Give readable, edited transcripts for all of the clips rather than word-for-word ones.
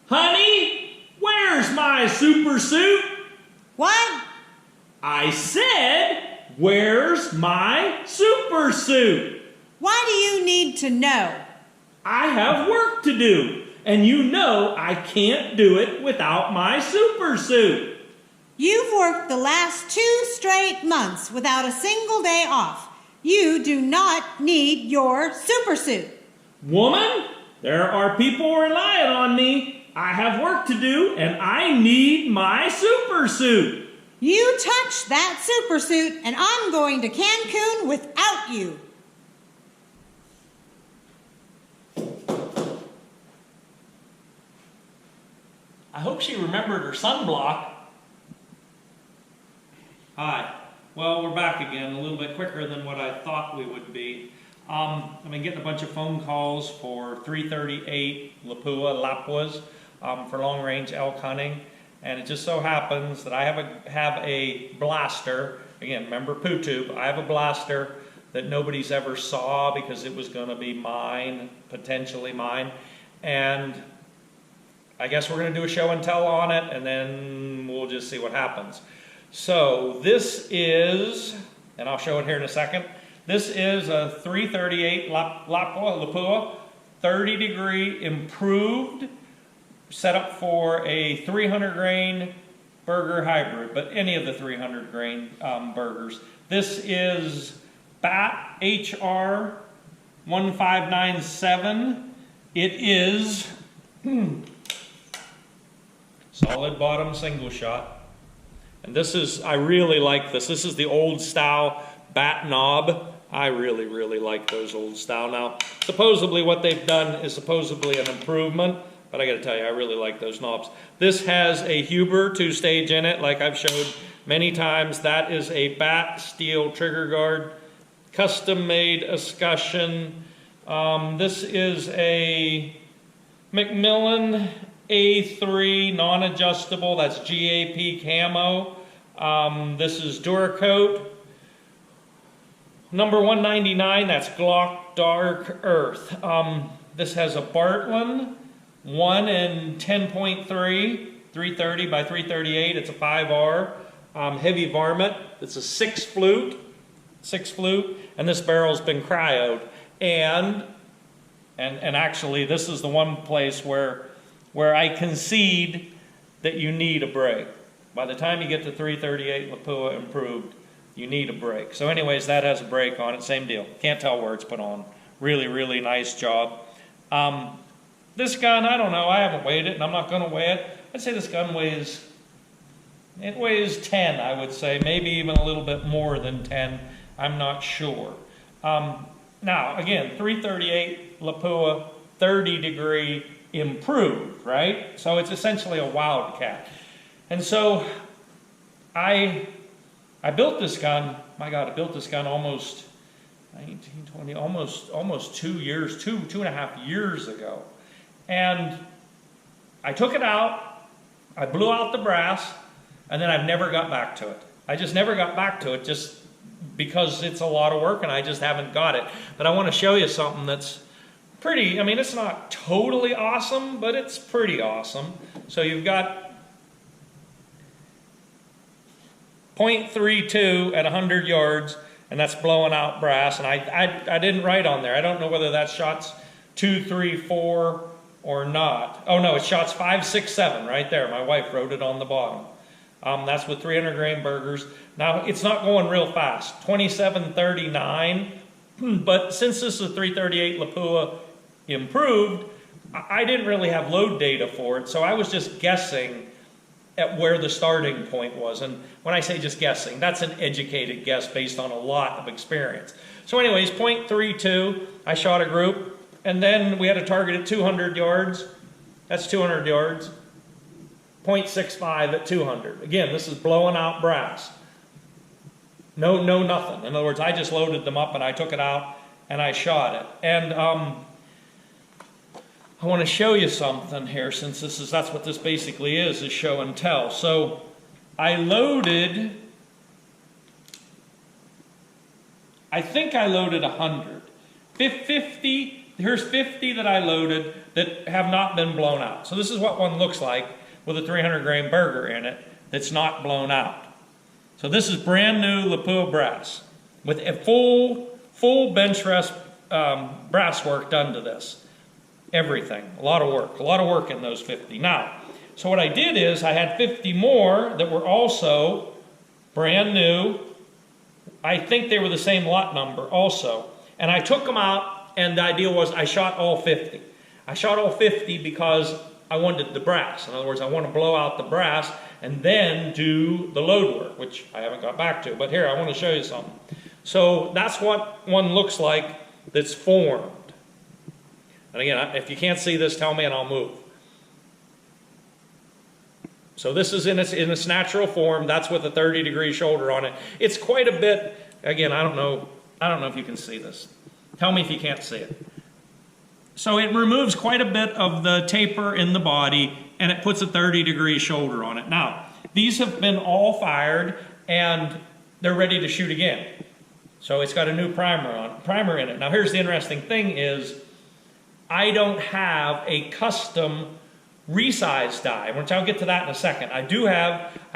Honey, where's my super suit? What? I said, where's my super suit? Why do you need to know? I have work to do, and you know I can't do it without my super suit. You've worked the last 2 straight months without a single day off. You do not need your super suit. Woman, there are people relying on me. I have work to do, and I need my super suit. You touch that super suit, and I'm going to Cancun without you. I hope she remembered her sunblock. Hi. Well, we're back again, a little bit quicker than what I thought we would be. I've been getting a bunch of phone calls for 338 Lapuas for long-range elk hunting, and it just so happens that I have a blaster. Again, remember poo tube? I have a blaster that nobody's ever saw because it was going to be mine, potentially mine, and I guess we're going to do a show and tell on it, and then we'll just see what happens. So this is, and I'll show it here in a second, this is a 338 Lapua, 30-degree improved, set up for a 300-grain burger hybrid, but any of the 300-grain burgers. This is BAT HR 1597. It is solid bottom single shot. And this is, I really like this. This is the old style bat knob. I really, really like those old style. Now, supposedly what they've done is supposedly an improvement, but I gotta tell you, I really like those knobs. This has a Huber 2-stage in it, like I've showed many times. That is a bat steel trigger guard, custom made escutcheon. This is a Macmillan A3 non-adjustable, that's GAP camo. This is Duracoat. Number 199, that's Glock Dark Earth. This has a Bartlein 1 and 10.3, 330 by 338, it's a 5R. Heavy varmint, it's a 6 flute, and this barrel's been cryoed. And actually, this is the one place where I concede that you need a brake. By the time you get to 338 Lapua improved, you need a brake. So anyways, that has a brake on it, same deal. Can't tell where it's put on. Really, really nice job. This gun, I don't know, I haven't weighed it and I'm not gonna weigh it. I'd say this gun weighs 10, I would say, maybe even a little bit more than 10, I'm not sure. Now, again, 338 Lapua, 30-degree improved, right? So it's essentially a wildcat. And so I built this gun, my God, I built this gun almost 19, 20, almost 2 years, two and a half years ago. And I took it out, I blew out the brass, and then I've never got back to it. I just never got back to it just because it's a lot of work and I just haven't got it. But I want to show you something that's pretty, I mean, it's not totally awesome, but it's pretty awesome. So you've got .32 at 100 yards, and that's blowing out brass. And I didn't write on there. I don't know whether that's shots 2, 3, 4 or not. Oh no, it's shots 5, 6, 7 right there. My wife wrote it on the bottom. That's with 300-grain burgers. Now, it's not going real fast, 27:39, but since this is a 338 Lapua improved, I didn't really have load data for it, so I was just guessing at where the starting point was. And when I say just guessing, that's an educated guess based on a lot of experience. So anyways, .32, I shot a group, and then we had a target at 200 yards. That's 200 yards. .65 at 200. Again, this is blowing out brass. No nothing. In other words, I just loaded them up and I took it out and I shot it. And I want to show you something here, since that's what this basically is show and tell. So I loaded, I think I loaded 100. 50 here's 50 that I loaded that have not been blown out. So this is what one looks like with a 300-grain burger in it that's not blown out. So this is brand new Lapua brass with a full bench rest brass work done to this. Everything, a lot of work in those 50. Now, so what I did is I had 50 more that were also brand new. I think they were the same lot number also. And I took them out, and the idea was I shot all 50. I shot all 50 because I wanted the brass. In other words, I want to blow out the brass and then do the load work, which I haven't got back to. But here, I want to show you something. So that's what one looks like that's formed. And again, if you can't see this, tell me and I'll move. So this is in its natural form. That's with a 30-degree shoulder on it. It's quite a bit, again, I don't know if you can see this. Tell me if you can't see it. So it removes quite a bit of the taper in the body, and it puts a 30-degree shoulder on it. Now, these have been all fired, and they're ready to shoot again. So it's got a new primer in it. Now here's the interesting thing is, I don't have a custom resize die, which I'll get to that in a second. I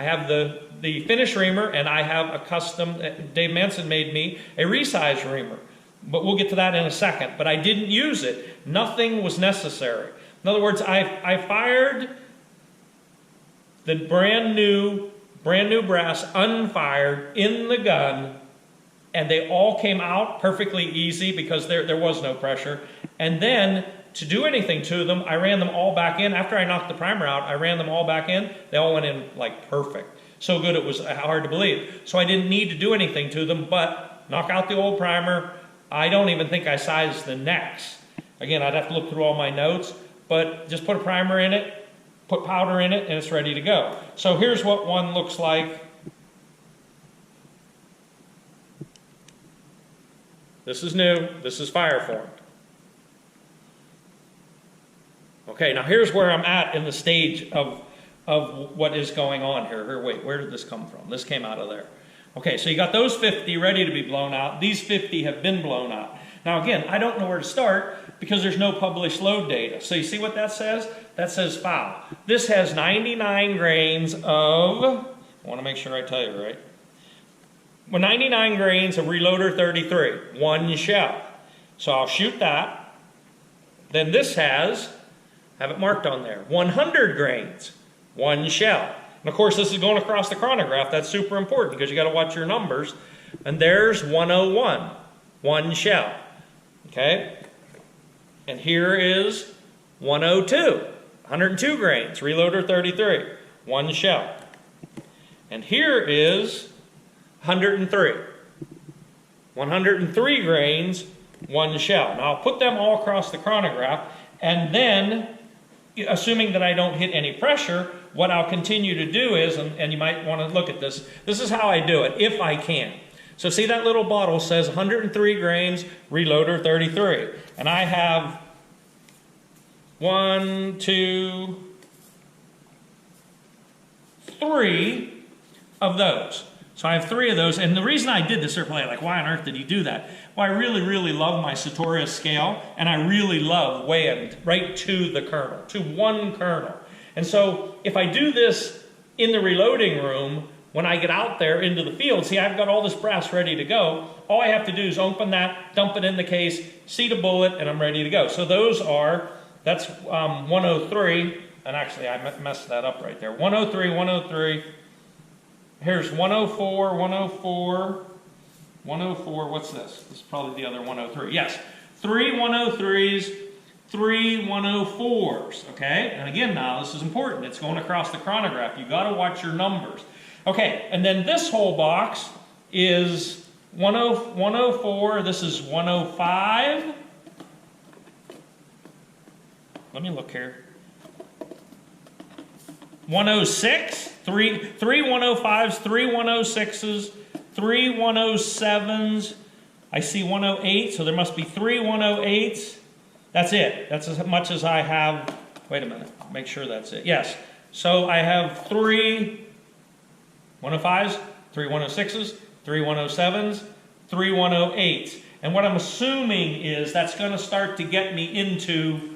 have the finish reamer, and I have a custom, Dave Manson made me a resize reamer. But we'll get to that in a second. But I didn't use it. Nothing was necessary. In other words, I fired the brand new brass unfired in the gun, and they all came out perfectly easy because there was no pressure. And then to do anything to them, I ran them all back in. After I knocked the primer out, I ran them all back in. They all went in like perfect. So good it was hard to believe. So I didn't need to do anything to them but knock out the old primer. I don't even think I sized the necks. Again, I'd have to look through all my notes, but just put a primer in it, put powder in it, and it's ready to go. So here's what one looks like. This is new. This is fire formed. Okay, now here's where I'm at in the stage of what is going on here. Wait, where did this come from? This came out of there. Okay, so you got those 50 ready to be blown out. These 50 have been blown out. Now again, I don't know where to start because there's no published load data. So you see what that says? That says foul. This has 99 grains of, I want to make sure I tell you right. Well, 99 grains of reloader 33, one shell. So I'll shoot that. Then this has, have it marked on there, 100 grains, one shell. And of course, this is going across the chronograph. That's super important because you got to watch your numbers. And there's 101, one shell. Okay? And here is 102, 102 grains, reloader 33, one shell. And here is 103, 103 grains, one shell. Now I'll put them all across the chronograph, and then, assuming that I don't hit any pressure, what I'll continue to do is, and you might want to look at this, this is how I do it, if I can. So see that little bottle says 103 grains, reloader 33. And I have 1, 2, 3 of those. So I have 3 of those, and the reason I did this, they're probably like, why on earth did he do that? Well, I really, really love my Sartorius scale, and I really love weighing right to the kernel, to one kernel. And so if I do this in the reloading room, when I get out there into the field, see, I've got all this brass ready to go. All I have to do is open that, dump it in the case, seat a bullet, and I'm ready to go. So those are, that's 103, and actually I messed that up right there. 103, 103. Here's 104, 104, 104, what's this? This is probably the other 103. Yes, 3 103s, 3 104s, okay? And again now, this is important. It's going across the chronograph. You've got to watch your numbers. Okay, and then this whole box is 104, this is 105. Let me look here. 106, 3 105s, 3 106s, 3 107s. I see 108, so there must be 3 108s. That's it. That's as much as I have. Wait a minute. Make sure that's it. Yes. So I have 3 105s, 3 106s, 3 107s, 3 108s. And what I'm assuming is that's going to start to get me into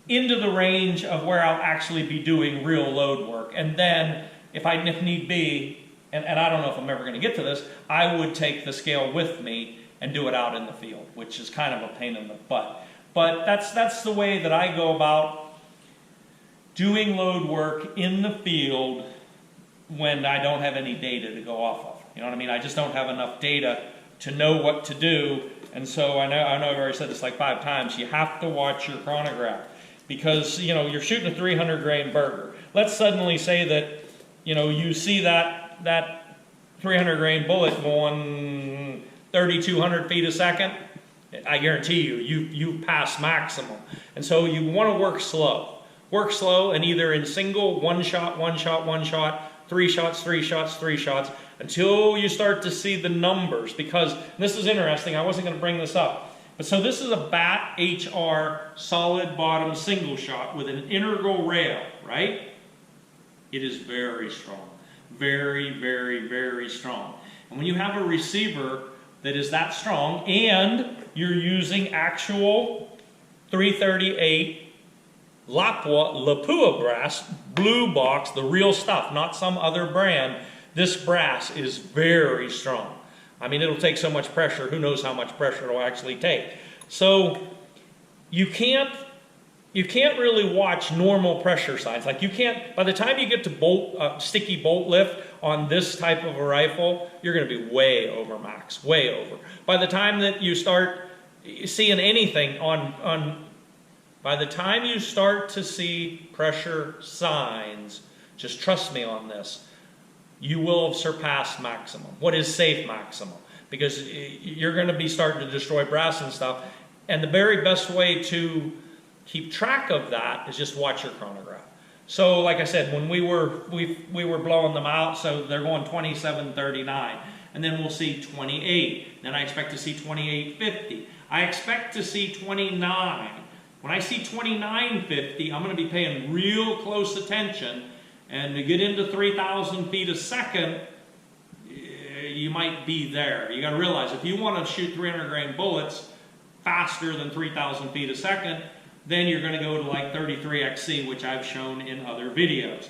the range of where I'll actually be doing real load work. And then, if need be, and I don't know if I'm ever going to get to this, I would take the scale with me and do it out in the field, which is kind of a pain in the butt. But that's the way that I go about doing load work in the field when I don't have any data to go off of. You know what I mean? I just don't have enough data to know what to do. And so I know I've already said this like 5 times, you have to watch your chronograph. Because, you know, you're shooting a 300 grain burger. Let's suddenly say that, you know, you see that 300 grain bullet going 3,200 feet a second. I guarantee you've passed maximum. And so you want to work slow. Work slow and either in single, one shot, 3 shots, 3 shots, 3 shots, until you start to see the numbers. Because, and this is interesting, I wasn't going to bring this up. But so this is a BAT HR solid bottom single shot with an integral rail, right? It is very strong. Very, very, very strong. And when you have a receiver that is that strong and you're using actual 338 Lapua brass, blue box, the real stuff, not some other brand, this brass is very strong. I mean, it'll take so much pressure, who knows how much pressure it'll actually take. So you can't really watch normal pressure signs. Like you can't, by the time you get to sticky bolt lift on this type of a rifle, you're going to be way over max, way over. By the time that you start seeing anything by the time you start to see pressure signs, just trust me on this, you will have surpassed maximum. What is safe maximum? Because you're going to be starting to destroy brass and stuff. And the very best way to keep track of that is just watch your chronograph. So like I said, when we were blowing them out, so they're going 27:39. And then we'll see 28. Then I expect to see 28:50. I expect to see 29. When I see 29:50, I'm going to be paying real close attention. And to get into 3,000 feet a second, you might be there. You got to realize, if you want to shoot 300 grain bullets faster than 3,000 feet a second, then you're going to go to like 33XC, which I've shown in other videos.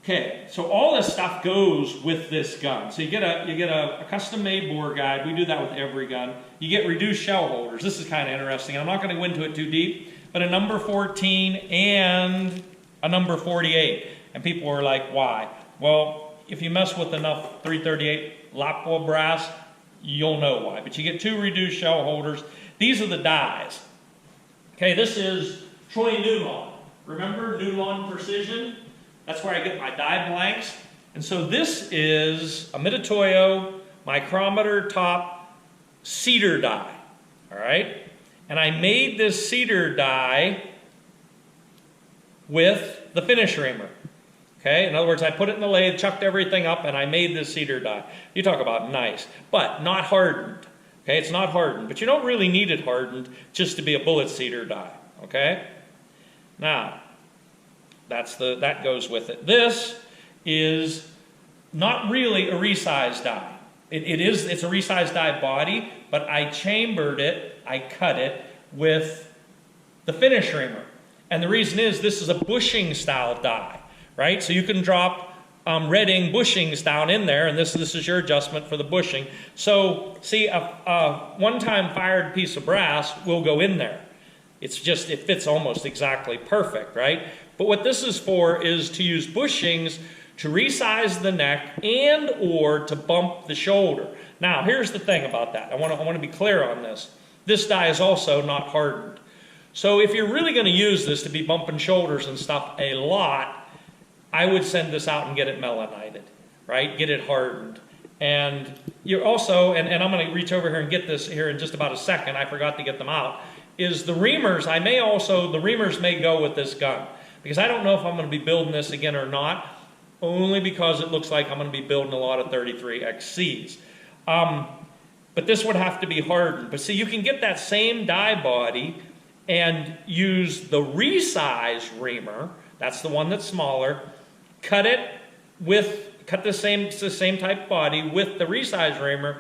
Okay, so all this stuff goes with this gun. So you get a custom-made bore guide. We do that with every gun. You get reduced shell holders. This is kind of interesting. I'm not going to go into it too deep, but a number 14 and a number 48. And people are like, why? Well, if you mess with enough 338 Lapua brass, you'll know why. But you get 2 reduced shell holders. These are the dies. Okay, this is Troy Nulon. Remember Nulon Precision? That's where I get my die blanks. And so this is a Mitutoyo micrometer top cedar die. All right? And I made this cedar die with the finish reamer. Okay, in other words, I put it in the lathe, chucked everything up, and I made this cedar die. You talk about nice, but not hardened. Okay, it's not hardened, but you don't really need it hardened just to be a bullet cedar die. Okay, now that goes with it. This is not really a resized die. It's a resized die body, but I chambered it, I cut it with the finish reamer. And the reason is this is a bushing style die, right? So you can drop redding bushings down in there, and this is your adjustment for the bushing. So see, a one-time fired piece of brass will go in there. It fits almost exactly perfect, right? But what this is for is to use bushings to resize the neck and or to bump the shoulder. Now, here's the thing about that. I want to be clear on this. This die is also not hardened. So if you're really going to use this to be bumping shoulders and stuff a lot, I would send this out and get it melanited, right? Get it hardened. And you're also, and I'm going to reach over here and get this here in just about a second. I forgot to get them out. Is the reamers, the reamers may go with this gun. Because I don't know if I'm going to be building this again or not. Only because it looks like I'm going to be building a lot of 33XCs. But this would have to be hardened. But see, you can get that same die body and use the resize reamer. That's the one that's smaller. Cut the same type body with the resize reamer.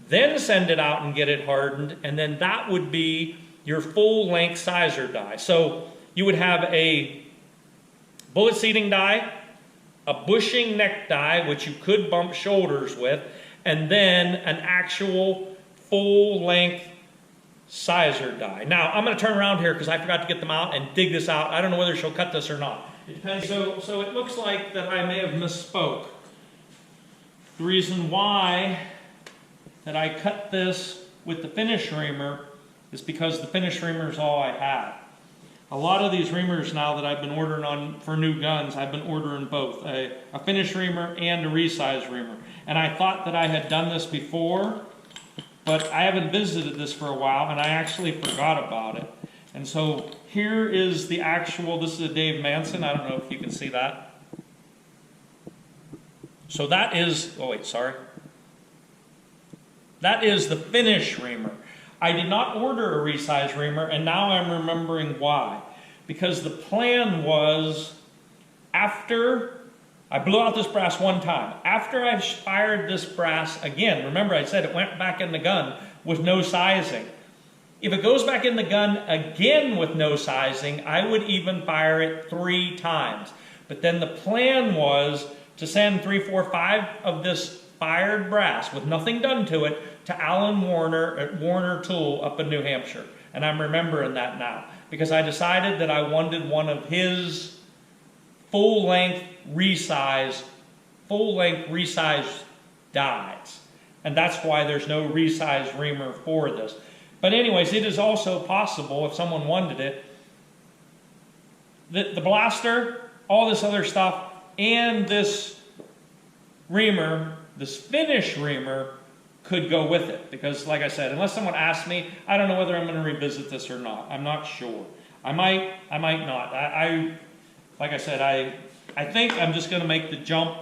then send it out and get it hardened, and then that would be your full length sizer die. So you would have a bullet seating die, a bushing neck die, which you could bump shoulders with, and then an actual full length sizer die. Now, I'm going to turn around here because I forgot to get them out and dig this out. I don't know whether she'll cut this or not. It depends. So it looks like that I may have misspoke. The reason why that I cut this with the finish reamer is because the finish reamer is all I have. A lot of these reamers now that I've been ordering on for new guns, I've been ordering both, a finish reamer and a resize reamer. And I thought that I had done this before, but I haven't visited this for a while, and I actually forgot about it. And so here is the actual, this is a Dave Manson, I don't know if you can see that. So that is, oh wait, sorry. That is the finish reamer. I did not order a resize reamer, and now I'm remembering why. Because the plan was, after I blew out this brass one time, after I fired this brass again, remember I said it went back in the gun with no sizing. If it goes back in the gun again with no sizing, I would even fire it 3 times. But then the plan was to send 3, 4, 5 of this fired brass with nothing done to it to Alan Warner at Warner Tool up in New Hampshire. And I'm remembering that now because I decided that I wanted one of his full-length resize dies. And that's why there's no resize reamer for this. But anyways, it is also possible, if someone wanted it, that the blaster, all this other stuff, and this reamer, this finish reamer, could go with it. Because like I said, unless someone asks me, I don't know whether I'm going to revisit this or not. I'm not sure. I might not. Like I said, I think I'm just going to make the jump.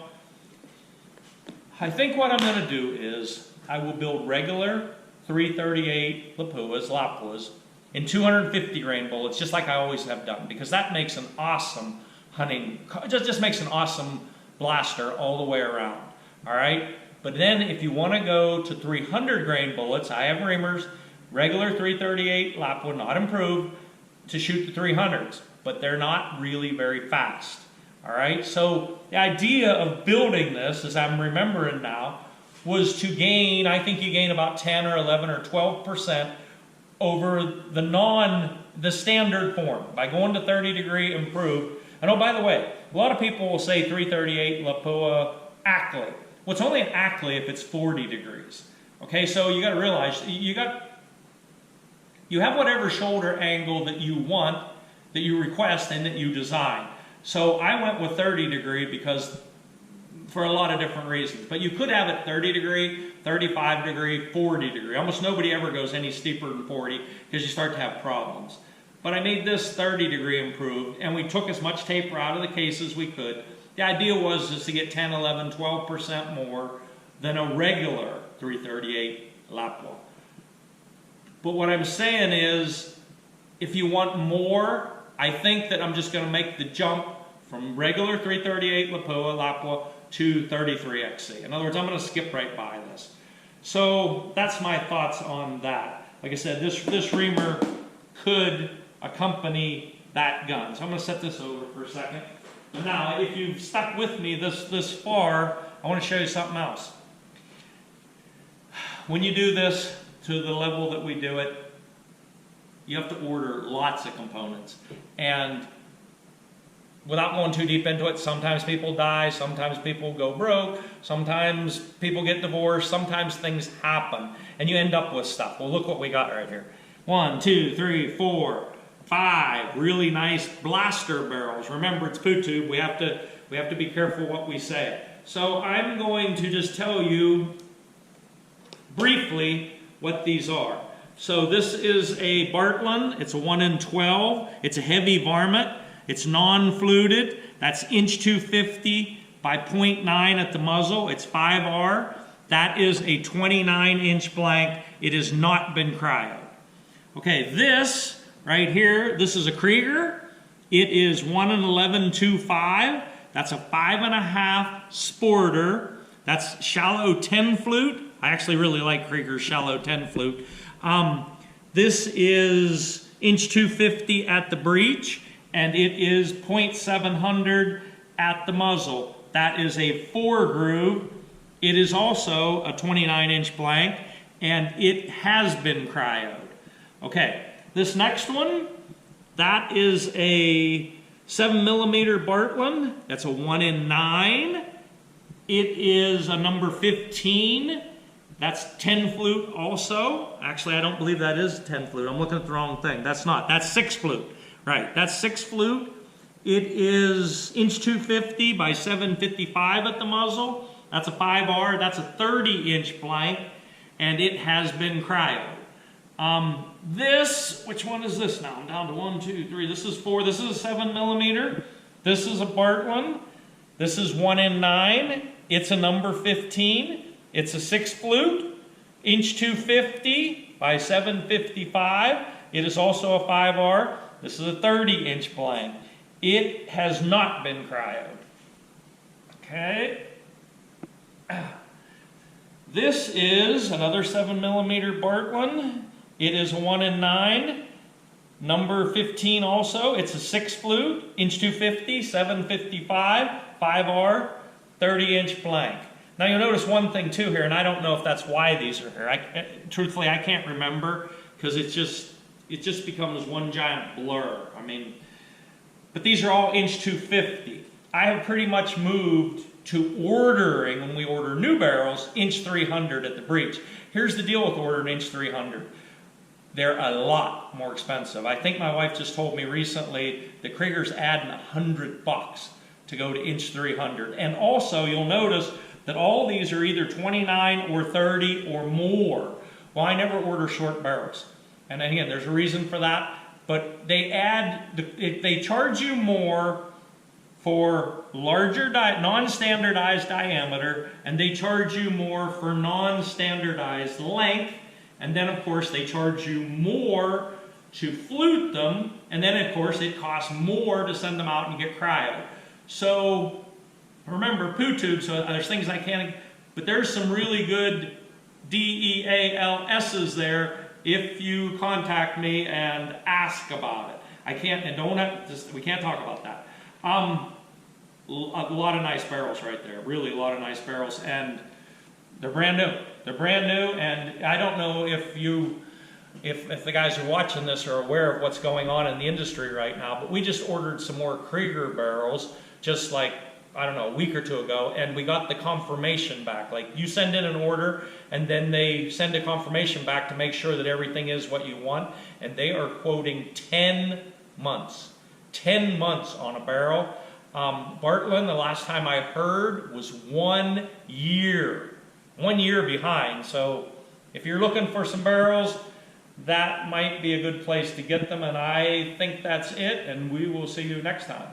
I think what I'm going to do is I will build regular 338 Lapuas in 250 grain bullets, just like I always have done, because that makes an awesome hunting, just makes an awesome blaster all the way around. All right. But then if you want to go to 300 grain bullets, I have reamers, regular 338 Lapua, not improved, to shoot the 300s, but they're not really very fast. All right, so the idea of building this, as I'm remembering now, was to gain, I think you gain about 10 or 11 or 12% over the standard form by going to 30 degree improved. And oh, by the way, a lot of people will say 338 Lapua Ackley. Well, it's only an Ackley if it's 40 degrees. Okay, so you got to realize you have whatever shoulder angle that you want, that you request, and that you design. So I went with 30 degree because for a lot of different reasons. But you could have it 30 degree, 35 degree, 40 degree. Almost nobody ever goes any steeper than 40 because you start to have problems. But I made this 30 degree improved, and we took as much taper out of the case as we could. The idea was just to get 10, 11, 12% more than a regular 338 Lapua. But what I'm saying is, if you want more, I think that I'm just going to make the jump from regular 338 Lapua to 33XC. In other words, I'm going to skip right by this. So that's my thoughts on that. Like I said, this reamer could accompany that gun. So I'm going to set this over for a second. Now, if you've stuck with me this far, I want to show you something else. When you do this to the level that we do it, you have to order lots of components. And without going too deep into it, sometimes people die, sometimes people go broke, sometimes people get divorced, sometimes things happen, and you end up with stuff. Well, look what we got right here. 1, 2, 3, 4, 5 really nice blaster barrels. Remember, it's poo tube. We have to be careful what we say. So I'm going to just tell you briefly what these are. So this is a Bartlein. It's a 1 in 12. It's a heavy varmint. It's non-fluted. That's inch 250 by 0.9 at the muzzle. It's 5R. That is a 29-inch blank. It has not been cryoed. Okay, this right here, this is a Krieger. It is 1 in 11.25. That's a 5.5 sporter. That's shallow 10 flute. I actually really like Krieger's shallow 10 flute. This is inch 250 at the breech, and it is 0.700 at the muzzle. That is a 4 groove. It is also a 29-inch blank, and it has been cryoed. Okay, this next one, that is a 7mm Bartlein. That's a 1 in 9. It is a number 15. That's 10 flute also. Actually, I don't believe that is 10 flute. I'm looking at the wrong thing. That's not. That's 6 flute. Right, that's 6 flute. It is inch 250 by 755 at the muzzle. That's a 5R. That's a 30-inch blank, and it has been cryoed. Which one is this now? I'm down to 1, 2, 3. This is 4. This is a 7mm. This is a Bartlein. This is 1 in 9. It's a number 15. It's a 6 flute, inch 250 by 755. It is also a 5R. This is a 30-inch blank. It has not been cryoed. Okay. This is another 7mm Bartlein. It is a 1 in 9, number 15 also. It's a 6 flute, inch 250, 755, 5R, 30-inch blank. Now you'll notice one thing too here, and I don't know if that's why these are here. Truthfully, I can't remember, because it just becomes one giant blur. I mean, but these are all inch 250. I have pretty much moved to ordering, when we order new barrels, inch 300 at the breech. Here's the deal with ordering inch 300. They're a lot more expensive. I think my wife just told me recently that Krieger's adding $100 to go to inch 300. And also, you'll notice that all these are either 29 or 30 or more. Well, I never order short barrels. And again, there's a reason for that. But they charge you more for larger, non-standardized diameter, and they charge you more for non-standardized length, and then of course they charge you more to flute them, and then of course it costs more to send them out and get cryoed. So remember, poo tubes, so there's things I can't, but there's some really good DEALS's there if you contact me and ask about it. I can't, and don't have, we can't talk about that. A lot of nice barrels right there, really a lot of nice barrels, and they're brand new. They're brand new, and I don't know if the guys who are watching this are aware of what's going on in the industry right now, but we just ordered some more Krieger barrels just like, I don't know, a week or two ago, and we got the confirmation back. Like, you send in an order, and then they send a confirmation back to make sure that everything is what you want, and they are quoting 10 months. 10 months on a barrel. Bartlein, the last time I heard, was 1 year. 1 year behind. So if you're looking for some barrels, that might be a good place to get them. And I think that's it. And we will see you next time.